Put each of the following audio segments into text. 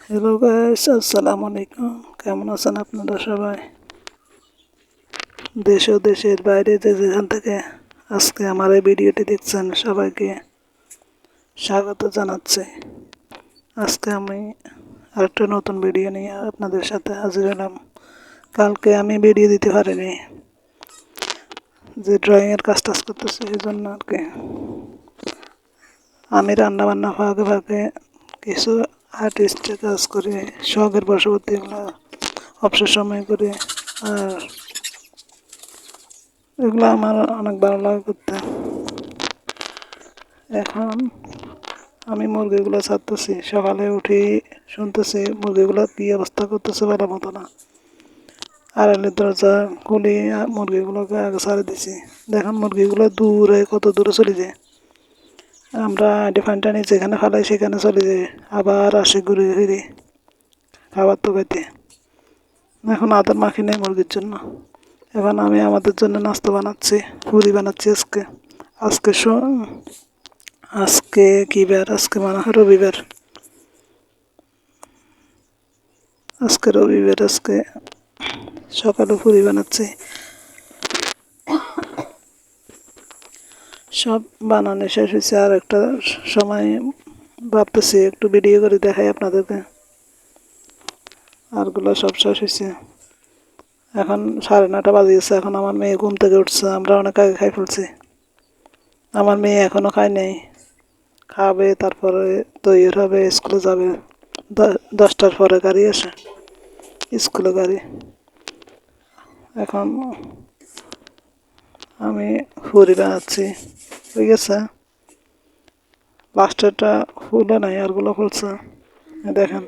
Hello guys, আসসালামু আলাইকুম। কেমন আছেন আপনারা সবাই? দেশ ও দেশের বাইরে যে যেখান থেকে আজকে আমার এই ভিডিওটি দেখছেন সবাইকে স্বাগত জানাচ্ছি। আজকে আমি আরেকটা নতুন ভিডিও নিয়ে আপনাদের সাথে হাজির হলাম। কালকে আমি ভিডিও দিতে পারিনি, যে ড্রয়িংয়ের কাজ টাজ করতেছি এই জন্য আর কি। আমি রান্না বান্না ফাঁকে ফাঁকে কিছু আর্টিস্টের কাজ করি, শখের বশবর্তী এগুলো অবসর সময় করি। আর এগুলো আমার অনেক ভালো লাগে করতে। এখন আমি মুরগিগুলো ছাড়তেছি, সকালে উঠি শুনতেছি মুরগিগুলো কী অবস্থা করতেছে, ভালো মতো না। আড়ালের দরজা খুলি মুরগিগুলোকে আগে ছাড়ে দিছি। দেখেন মুরগিগুলো দূরে, কত দূরে চলে যায়। আমরা ডিফাইনটা নিয়ে যেখানে ফেলাই সেখানে চলে যাই, আবার আসে ঘুরে ফিরে খাবার তো খাইতে। এখন আদার মাখি নেই মুরগির জন্য। এখন আমি আমাদের জন্য নাস্তা বানাচ্ছি, পুরি বানাচ্ছি আজকে। আজকে আজকে কি বার? আজকে মনে হয় রবিবার। আজকে সকালে পুরি বানাচ্ছি। সব বানানো শেষ হয়েছে, আর একটা সময় ভাবতেছি একটু ভিডিও করে দেখাই আপনাদেরকে। আরগুলো সব শেষ হয়েছে। এখন 9:30 বাজিয়েছে। এখন আমার মেয়ে ঘুম থেকে উঠছে, আমরা অনেক আগে খাই ফেলছি। আমার মেয়ে এখনো খায় নাই, খাবে, তারপরে তৈরি হবে, স্কুলে যাবে। 10টার পরে গাড়ি আসে, স্কুলে গাড়ি। এখন আমি পুরি বানাচ্ছি, ঠিক আছে। লাস্টেরটা ফুলে নাই, আরগুলো ফুলছে, দেখেন।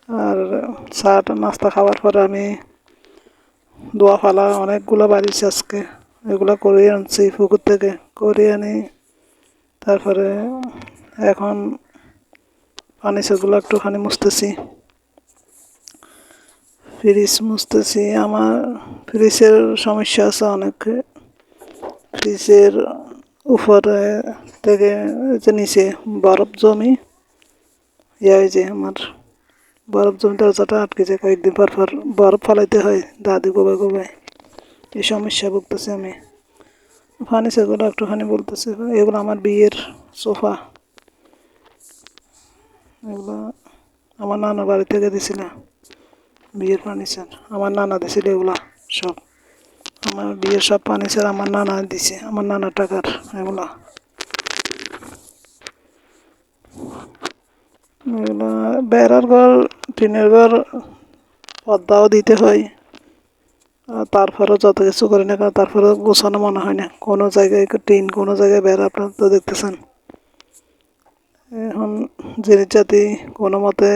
আর চাটা নাস্তা খাওয়ার পরে আমি দোয়া ফালা অনেকগুলো বাড়িছি আজকে, এগুলো করে আনছি পুকুর থেকে, করে আনি। তারপরে এখন ফার্নিচারগুলো একটুখানি মুছতেছি, ফ্রিজ মুছতেছি। আমার ফ্রিজের সমস্যা আছে অনেক। ফ্রিজের উপরে থেকে যে নিচে বরফ জমি, যে আমার বরফ জমি, দরজাটা আটকে যায়, কয়েকদিন পর পর বরফ ফালাইতে হয় দাদি গোবায় গোবায়। এই সমস্যা ভুগতেছি আমি। ফার্নিচারগুলো একটুখানি বলতেছি, এগুলো আমার বিয়ের সোফা, এগুলো আমার নানা বাড়ি থেকে দিছিল। বিয়ের ফার্নিচার আমার নানা দিছিল, এগুলা সব আমার বিয়ের সব ফার্নিচার আমার নানা দিছে, আমার নানা টাকার এগুলা। এগুলা বেড়ার ঘর, টিনের ঘর, পর্দাও দিতে হয়। তারপরেও যত কিছু করি না কেন, তারপরেও গোছানো মনে হয় না। কোনো জায়গায় টিন, কোনো জায়গায় বেড়া, আপনারা তো দেখতেছেন। এখন জিনিস জাতি কোনো মতে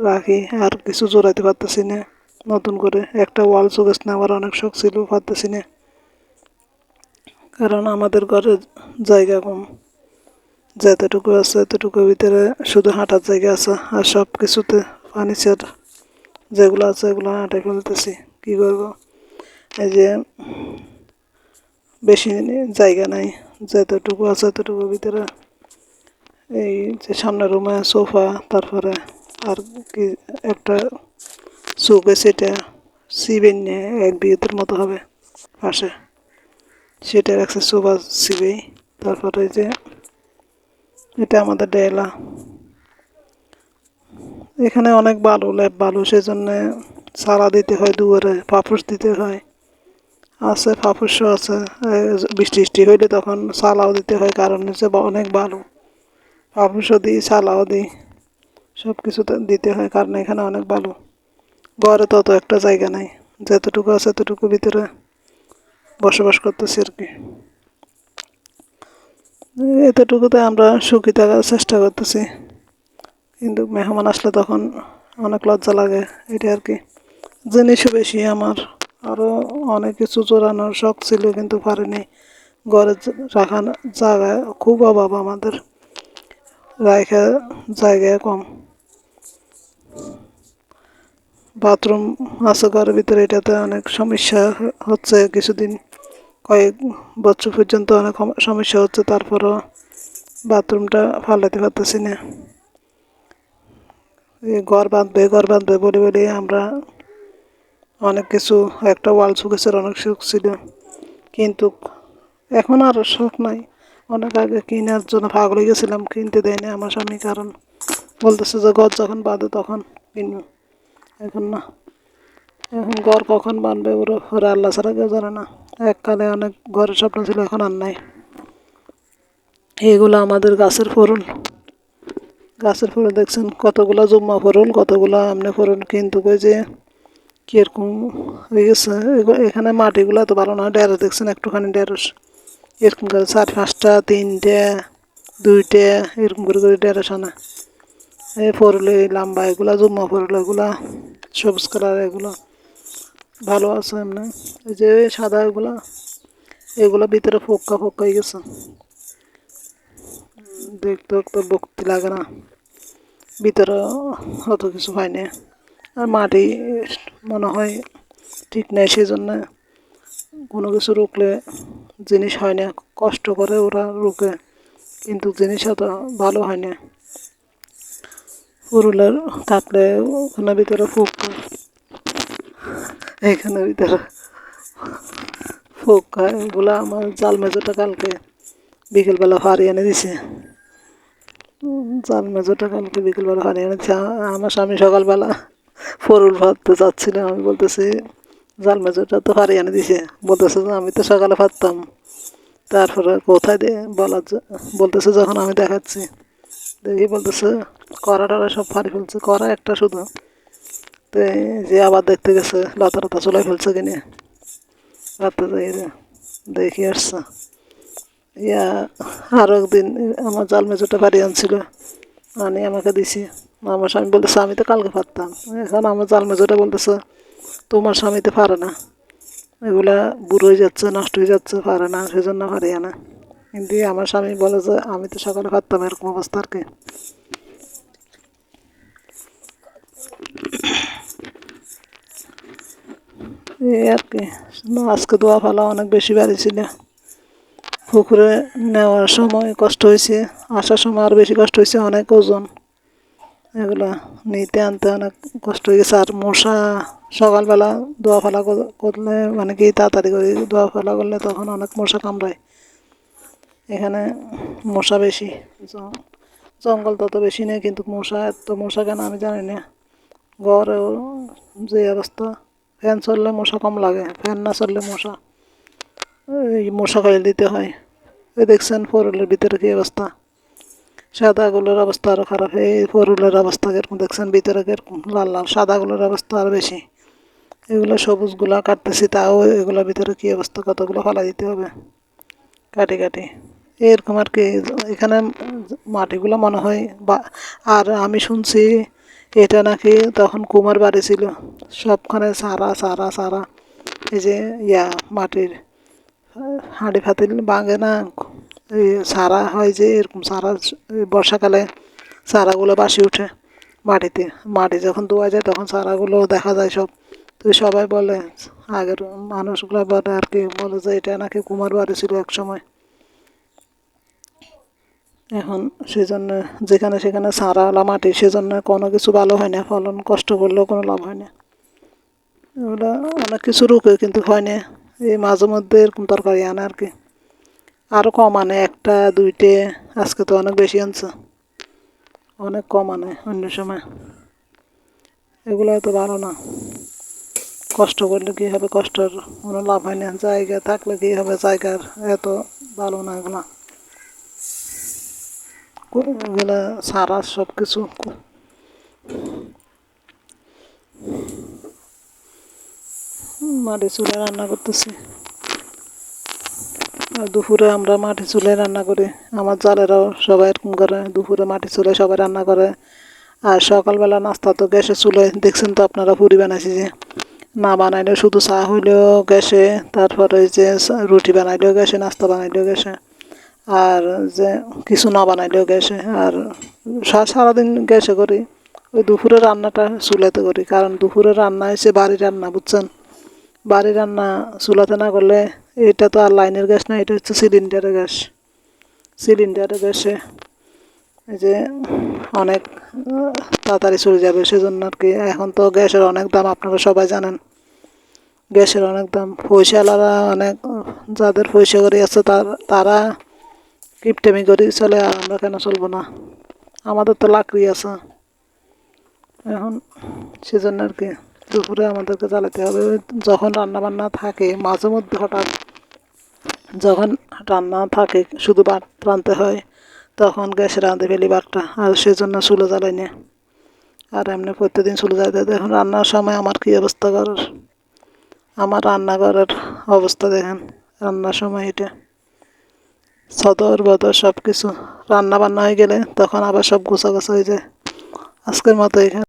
রাখি, আর কিছু জোড়াইতে পারতেছি না নতুন করে। একটা ওয়াল শোকেস নেওয়ার অনেক শখ ছিল, পারতেছি না, কারণ আমাদের ঘরে জায়গা কম। যতটুকু আছে এতটুকুর ভিতরে শুধু হাঁটার জায়গা আছে, আর সব কিছুতে ফার্নিচার যেগুলো আছে এগুলো হাঁটাই ফেলতেছি। কী করবো, এই যে বেশি জায়গা নাই, যতটুকু আছে এতটুকুর ভিতরে এই যে সামনের রুমে সোফা, তারপরে আর কি একটা শোকে সেটা সিবেন নিয়ে 1 বিঘের মতো হবে পাশে, সেটা রাখছে সোফা সিবেই। তারপরে যে এটা আমাদের ডেলা, এখানে অনেক বালু, ল্যাব বালু, সেজন্য সারা দিতে হয়, দুয়ারে পাপুস দিতে হয়। আছে পাপুসও আছে, বৃষ্টি টিষ্টি হইলে তখন সালাও দিতে হয়, কারণ হচ্ছে অনেক বালু। পাপুসও দিই, সালাও দিই, সব কিছুতে দিতে হয়, কারণ এখানে অনেক বালু। ঘরে তত একটা জায়গা নাই, যতটুকু আছে ততটুকু ভিতরে বসবাস করতেছি আর কি। এতটুকুতে আমরা সুখী থাকার চেষ্টা করতেছি, কিন্তু মেহমান আসলে তখন অনেক লজ্জা লাগে, এটা আর কি। জিনিসও বেশি আমার, আরও অনেক কিছু জোড়ানোর শখ ছিল কিন্তু পারিনি। ঘরে রাখার জায়গা খুব অভাব আমাদের, রাখা জায়গা কম। বাথরুম আছে ঘরের ভিতরে, এটাতে অনেক সমস্যা হচ্ছে কিছুদিন, কয়েক বছর পর্যন্ত অনেক সমস্যা হচ্ছে। তারপরও বাথরুমটা ফালাতে পারতেছি না। ঘর বাঁধবে বলে বলে আমরা অনেক কিছু, একটা ওয়াল শোকেসের অনেক শখ ছিল, কিন্তু এখন আর শখ নাই। অনেক আগে কেনার জন্য পাগল হয়ে গেছিলাম, কিনতে দেয়নি আমার স্বামী, কারণ বলতেছে যে ঘর যখন বাঁধে তখন কিনবো, এখন না। এখন ঘর কখন বাঁধবে ওরা আল্লাহ ছাড়া কেউ জানে না। এককালে অনেক ঘরের স্বপ্ন ছিল, এখন আর নাই। এগুলো আমাদের গাছের ফরুল দেখছেন, কতগুলা জুম্মা ফরুল, কতগুলা এমনি ফরুল, কিন্তু ওই যে কিরকম হয়ে গেছে। এখানে মাটিগুলো এত ভালো না, ঢেঁড়স দেখছেন একটুখানি ঢেঁড়স, এরকম করে 4-5টা 3টে 2টে এরকম করে করে ঢেঁড়স আনে। এই ফরুল, এই লম্বা এগুলা জুম্মা ফরুল, এগুলা সবুজ কালার, এগুলো ভালো আছে এমনি। এই যে সাদা এগুলা ভিতরে ফোক্কা ফোক্কা হয়ে গেছে, দেখতে তো বক্তি লাগে না, ভিতরে অত কিছু হয় না। আর মাটি মনে হয় ঠিক নেই, সেই জন্য কোনো কিছু রুখলে জিনিস হয় না, কষ্ট করে ওরা রুখে, কিন্তু জিনিস অত ভালো হয় না। পুরুলের থাকলে ওখানে ভিতরে ফোক্কা, এখানে ভিতরে ফোক্কা, এগুলো আমার জাল মেজোটা কালকে বিকেলবেলা ফাড়ি এনে দিছে। জাল মেজোটা কালকে বিকেলবেলা ফাড়ি এনে দিছে। আমার স্বামী সকালবেলা ফরুল ভাবতে চাচ্ছিল, আমি বলতেছি জাল মেজোটা তো ফাড়ি এনে দিছে, বলতেছে যে আমি তো সকালে ফাড়তাম। তারপরে কোথায় দিয়ে বলতেছে যখন আমি দেখাচ্ছি, দেখি বলতেছে কড়া টড়া সব ফাড়ি ফেলছে, কড়া একটা শুধু। তো যে আবার দেখতে গেছে লতা টতা চলে ফেলছে কিনে, রাতে যাই দেখি আসছে। আরো একদিন আমার জাল মেজোটা বাড়ি আনছিল, আনি আমাকে দিছি। আমার স্বামী বলতেছে আমি তো কালকে পারতাম। এখন আমার জাল মেজোটা বলতেছে তোমার স্বামী তো পারে না, এগুলা বুড়ো হয়ে যাচ্ছে, নষ্ট হয়ে যাচ্ছে, পারে না, সেজন্য পারি না। কিন্তু আমার স্বামী বলে যে আমি তো সকালে পারতাম, এরকম অবস্থা আর কি। এই আর কি। আজকে দোয়া ফেলা অনেক বেশি বাড়ি ছিল, পুকুরে নেওয়ার সময় কষ্ট হয়েছে, আসার সময় আরও বেশি কষ্ট হয়েছে, অনেক ওজন, এগুলা নিতে আনতে অনেক কষ্ট হয়ে গেছে। আর মশা, সকালবেলা দোয়া ফেলা করলে মানে কি তাড়াতাড়ি করে দোয়া ফেলা করলে তখন অনেক মশা কামড়ায়। এখানে মশা বেশি, জঙ্গল তত বেশি নেই, কিন্তু মশা, এত মশা কেন আমি জানি না। ঘরেও যে অবস্থা, ফ্যান চললে মশা কম লাগে, ফ্যান না চললে মশা, এই মশা খাইয়ে দিতে হয়। এই দেখছেন ফোরুলের ভিতরে কী অবস্থা, সাদাগুলোর অবস্থা আরও খারাপ, এই ফোরুলের অবস্থা কিরকম দেখছেন, ভিতরে কিরকম লাল লাল, সাদাগুলোর অবস্থা আরও বেশি। এগুলো সবুজগুলা কাটতেছি, তাও এগুলোর ভিতরে কী অবস্থা, কতগুলো ফালা দিতে হবে কাটি কাটি, এরকম আর কি। এখানে মাটিগুলো মনে হয় আর আমি শুনছি এটা নাকি তখন কুমার বাড়ি ছিল, সবখানে সারা সারা সারা, এই যে মাটির হাঁড়ি ফাতিল ভাঙে না, এই সারা হয় যে এরকম সারা, বর্ষাকালে সারাগুলো বাসি উঠে মাটিতে, মাটি যখন ধোয়া যায় তখন সারাগুলো দেখা যায় সব। তো সবাই বলে, আগের মানুষগুলো বলে আর কি, বলে যে এটা নাকি কুমার বাড়ি ছিল এক সময়। এখন সেজন্য যেখানে সেখানে সারাওয়ালা মাটি, সেজন্য কোনো কিছু ভালো হয় না, ফলন কষ্ট করলেও কোনো লাভ হয় না। এগুলো অনেক কিছু রুকে কিন্তু হয় না। এই মাঝে মধ্যে এরকম তরকারি আনে আর কি, আরও কম আনে, 1-2টে, আজকে তো অনেক বেশি আনছে, অনেক কম আনে অন্য সময়। এগুলো এত ভালো না, কষ্ট করলে কী হবে, কষ্টের কোনো লাভ হয় না, জায়গা থাকলে কী হবে, জায়গার এত ভালো না এগুলো, এগুলো সারা সব কিছু। মাটি চুলায় রান্না করতেছি, আর দুপুরে আমরা মাটি চুলায় রান্না করি, আমার জালেরাও সবাই এরকম করে, দুপুরে মাটি চুলায় সবাই রান্না করে। আর সকালবেলা নাস্তা তো গ্যাসে চুলায়, দেখছেন তো আপনারা পুরি বানাইছি যে, না বানাইলেও শুধু চা হইলেও গ্যাসে, তারপরে যে রুটি বানাইলেও গ্যাসে, নাস্তা বানাইলেও গ্যাসে, আর যে কিছু না বানাইলেও গ্যাসে, আর সারাদিন গ্যাসে করি। ওই দুপুরে রান্নাটা চুলাতে করি, কারণ দুপুরে রান্না হচ্ছে বাড়ির রান্না, বুঝছেন, বাড়ির রান্না চুলাতে না করলে, এটা তো আর লাইনের গ্যাস না, এটা হচ্ছে সিলিন্ডারের গ্যাস, সিলিন্ডারের গ্যাসে এই যে অনেক তাড়াতাড়ি চলে যাবে সেজন্য আর কি। এখন তো গ্যাসের অনেক দাম, আপনারা সবাই জানেন গ্যাসের অনেক দাম। পয়সাওয়ালারা অনেক, যাদের পয়সা করি আছে তারা কিপটেমি করে চলে, আর আমরা কেন চলবো না? আমাদের তো লাকড়ি আছে এখন, সেজন্য আর কি দুপুরে আমাদেরকে জ্বালাতে হবে। যখন রান্না বান্না থাকে মাঝে মধ্যে হঠাৎ, যখন রান্না থাকে শুধু ভাত রাঁধতে হয়, তখন গ্যাসে রাঁধে ফেলি ভাতটা, আর সেজন্য চুলো জ্বালাই না। আর এমনি প্রত্যেকদিন চুলো জ্বালাতে হয়। এখন রান্নার সময় আমার কী অবস্থা করার, আমার রান্নাঘরের অবস্থা দেখেন রান্নার সময়, এটা সদর বদর সব কিছু। রান্না বান্না হয়ে গেলে তখন আবার সব গোছা গোছা হয়ে যায়। আজকের মতো এখানে।